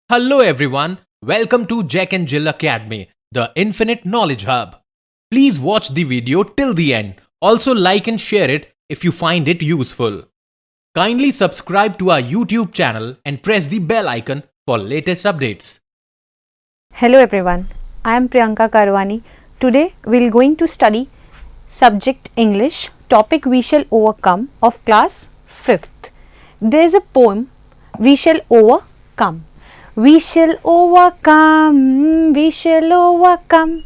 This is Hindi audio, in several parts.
Hello everyone, welcome to Jack and Jill Academy, the Infinite Knowledge Hub. Please watch the video till the end. Also like and share it if you find it useful. Kindly subscribe to our YouTube channel and press the bell icon for latest updates. Hello everyone, I am Priyanka Karwani. Today we are going to study subject English, topic we shall overcome of class 5th. There is a poem, we shall overcome. We shall overcome, we shall overcome,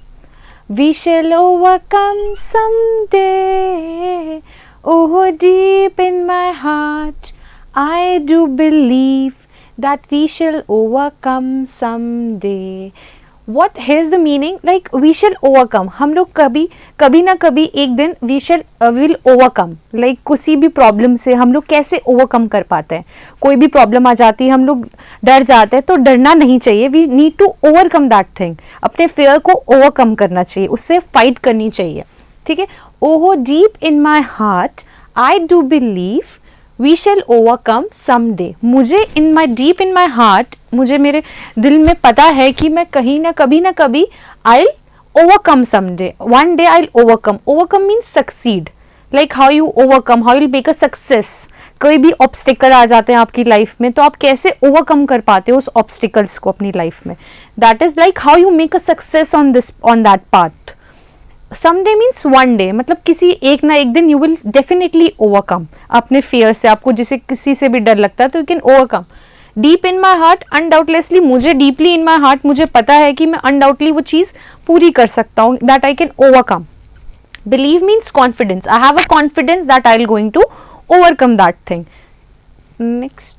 we shall overcome someday. Oh, deep in my heart, I do believe that we shall overcome someday. What is the meaning? Like we shall overcome. हम लोग कभी ना कभी एक दिन will overcome. Like किसी भी प्रॉब्लम से हम लोग कैसे ओवरकम कर पाते हैं. कोई भी प्रॉब्लम आ जाती है, हम लोग डर जाते हैं, तो डरना नहीं चाहिए. We need to overcome that thing. अपने फेयर को ओवरकम करना चाहिए, उससे फाइट करनी चाहिए. ठीक है. ओहो deep in my heart I do believe we shall overcome someday. मुझे डीप इन माई हार्ट, मुझे मेरे दिल में पता है कि मैं कहीं ना कभी I overcome someday. One day I overcome. Overcome means succeed. Like how you overcome, how you make a success. कोई भी ऑब्स्टिकल आ जाते हैं आपकी लाइफ में, तो आप कैसे ओवरकम कर पाते हो उस ऑब्स्टिकल्स को अपनी लाइफ में. That is like how you make a success on that path. Someday means one day, मतलब किसी एक ना एक दिन यू विल डेफिनेटली ओवरकम अपने फियर से. आपको जिसे किसी से भी डर लगता है तो you can overcome. Deep in my heart, undoubtlessly मुझे डीपली इन माई हार्ट मुझे पता है कि मैं अनडाउटली वो चीज़ पूरी कर सकता हूँ. That I can overcome. Believe means confidence. I have a confidence that I'll going to overcome that thing. Next.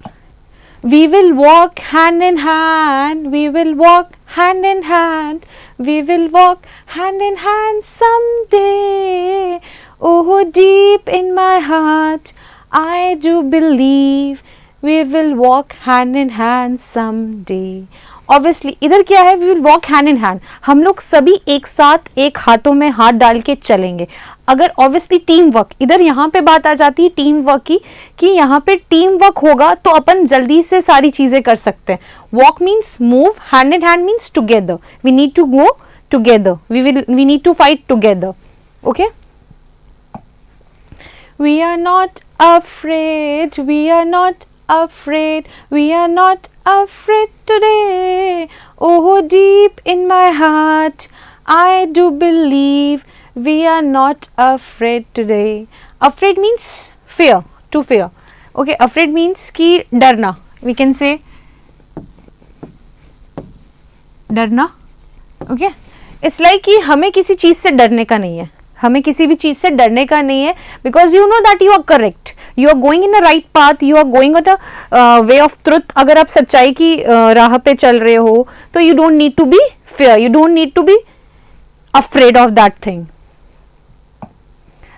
We will walk hand in hand. We will walk hand in hand. We will walk hand in hand someday. Oh, deep in my heart, I do believe we will walk hand in hand someday. Obviously इधर क्या है, we will walk hand in hand. हम लोग सभी एक साथ एक हाथों में हाथ डाल के चलेंगे. अगर ऑब्वियसली टीम वर्क, इधर यहाँ पे बात आ जाती है टीम वर्क की, कि यहाँ पे टीम वर्क होगा तो अपन जल्दी से सारी चीज़ें कर सकते हैं. Walk means move, hand in hand means together. We need to go together, we need to fight together. Okay. We are not afraid, वी आर नॉट afraid, we are not afraid today. Oh, deep in my heart, I do believe we are not afraid today. Afraid means fear, to fear. Okay, afraid means कि डरना. We can say डरना. Okay, it's like कि हमें किसी चीज़ से डरने का नहीं है. हमें किसी भी चीज़ से डरने का नहीं है, because you know that you are correct, you are going in the right path, you are going on the way of truth. अगर आप सच्चाई की राह पे चल रहे हो तो you don't need to be fear, you don't need to be afraid of that thing.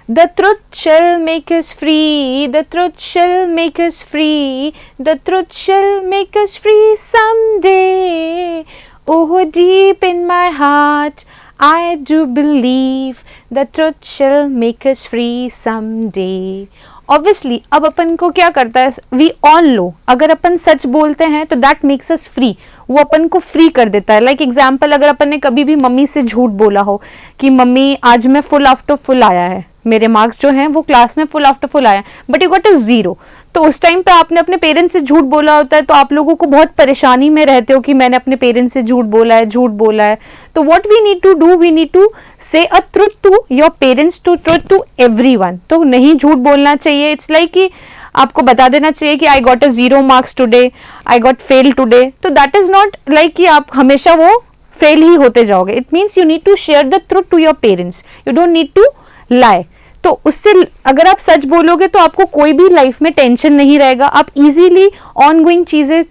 The truth shall make us free, the truth shall make us free, the truth shall make us free someday. Oh, deep in my heart, I do believe the truth shall make us free someday. Obviously, अब अपन को क्या करता है, we all know, अगर अपन सच बोलते हैं तो that makes us free. वो अपन को फ्री कर देता है. लाइक एग्जाम्पल, अगर अपन ने कभी भी मम्मी से झूठ बोला हो कि मम्मी आज मैं फुल आफ्टर फुल आया है, मेरे मार्क्स जो हैं वो क्लास में फुल आफ्टर फुल आया, बट यू गॉट अ 0. तो उस टाइम पे आपने अपने पेरेंट्स से झूठ बोला होता है, तो आप लोगों को बहुत परेशानी में रहते हो कि मैंने अपने पेरेंट्स से झूठ बोला है. तो what we need to do, we need to say a truth to your parents, to truth to everyone. तो नहीं झूठ बोलना चाहिए. इट्स लाइक कि आपको बता देना चाहिए कि I got a 0 marks today, I got fail today. तो दैट इज नॉट लाइक कि आप हमेशा वो फेल ही होते जाओगे. It means you need to share the truth to your parents, you don't need to lie. तो उससे अगर आप सच बोलोगे तो आपको कोई भी लाइफ में टेंशन नहीं रहेगा. आप इजीली ऑन गोइंग चीज़ें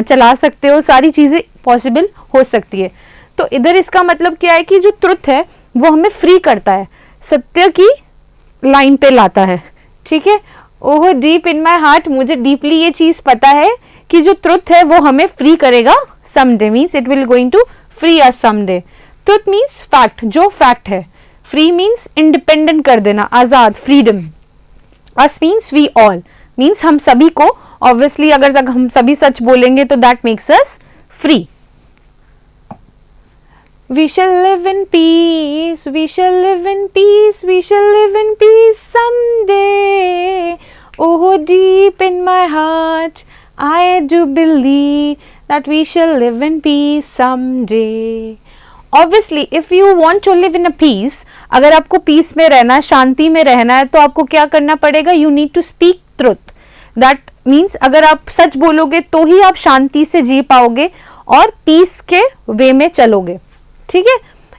चला सकते हो, सारी चीज़ें पॉसिबल हो सकती है. तो इधर इसका मतलब क्या है कि जो ट्रुथ है वो हमें फ्री करता है, सत्य की लाइन पे लाता है. ठीक है. ओह डीप इन माई हार्ट, मुझे डीपली ये चीज़ पता है कि जो ट्रुथ है वो हमें फ्री करेगा someday. Means it will going to free us someday. Truth means fact, जो फैक्ट है. फ्री मीन्स इंडिपेंडेंट कर देना, आज़ाद, freedom. Us means we all, means हम सभी को. ऑब्वियसली अगर हम सभी सच बोलेंगे तो that makes us free. We shall live in peace, we shall live in peace, we shall live in peace someday. Oh, deep in my heart, I do believe that we shall live in peace someday. Obviously, if you want to live in a peace, अगर आपको peace में रहना है, शांति में रहना है, तो आपको क्या करना पड़ेगा? You need to speak truth. That means अगर आप सच बोलोगे तो ही आप शांति से जी पाओगे और peace के वे में चलोगे. ठीक है.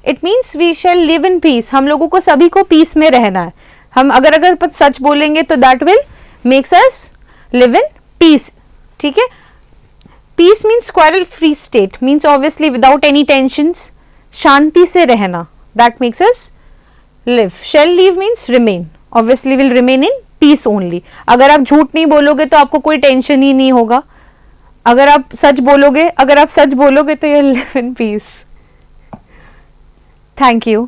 It means we shall live in peace. हम लोगों को सभी को पीस में रहना है. हम अगर सच बोलेंगे तो that will makes us live in peace. ठीक है. Peace means quarrel free state, means obviously without any tensions, शांति से रहना. That makes us live. Shall live means remain. Obviously will remain in peace only. अगर आप झूठ नहीं बोलोगे तो आपको कोई टेंशन ही नहीं होगा. अगर आप सच बोलोगे तो you live in peace. Thank you.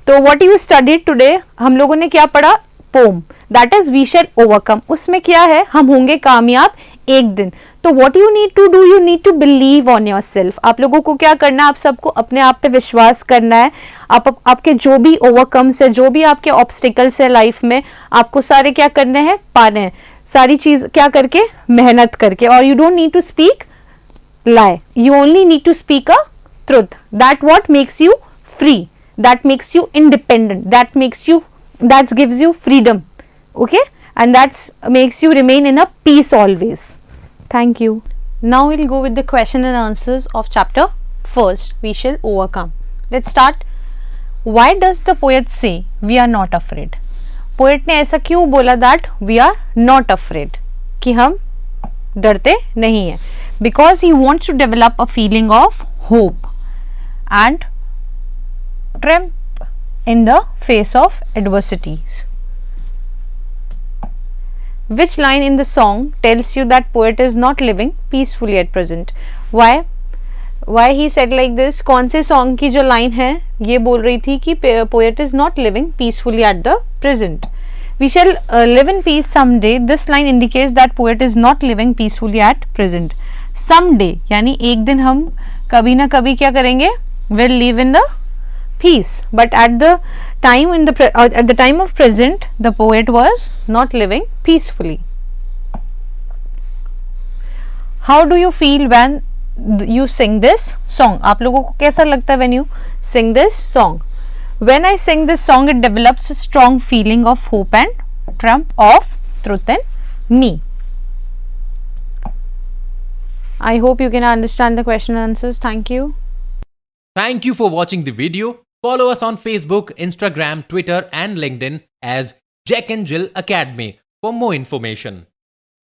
तो व्हाट यू स्टडीड टुडे, हम लोगों ने क्या पढ़ा? Poem. That is we shall overcome. उसमें क्या है? हम होंगे कामयाब एक दिन. तो what you need to do, you need to believe on your self. आप लोगों को क्या करना है? आप सबको अपने आप पे विश्वास करना है. आपके जो भी ओवरकम्स है, जो भी आपके ऑब्स्टिकल्स है लाइफ में, आपको सारे क्या करने हैं? पाने हैं. सारी चीज क्या करके? मेहनत करके. और you don't need to speak lie, you only need to speak a truth. That what makes you free, that makes you independent, that gives you freedom, okay, and that makes you remain in a peace always. Thank you. Now we'll go with the question and answers of chapter first. We shall overcome. Let's start. Why does the poet say we are not afraid? Poet ने ऐसा क्यों बोला that we are not afraid, कि हम डरते नहीं हैं? Because he wants to develop a feeling of hope and triumph in the face of adversities. Which line in the song tells you that poet is not living peacefully at present? Why he said like this? कौन से song की जो line है ये बोल रही थी कि poet is not living peacefully at the present. We shall live in peace someday. This line indicates that poet is not living peacefully at present. Someday यानी एक दिन हम कभी ना कभी क्या करेंगे? Will live in the peace. But at the time of present, the poet was not living peacefully. How do you feel when you sing this song? आप लोगों को कैसा लगता है when you sing this song? When I sing this song, it develops a strong feeling of hope and triumph of truth in me. I hope you can understand the question and answers. Thank you. Thank you for watching the video. Follow us on Facebook, Instagram, Twitter and LinkedIn as Jack and Jill Academy for more information.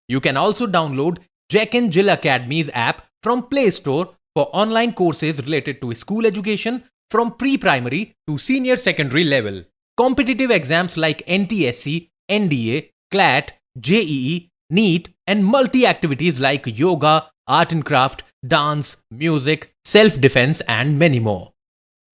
You can also download Jack and Jill Academy's app from Play Store for online courses related to school education from pre-primary to senior secondary level. Competitive exams like NTSC, NDA, CLAT, JEE, NEET and multi-activities like yoga, art and craft, dance, music, self-defense and many more.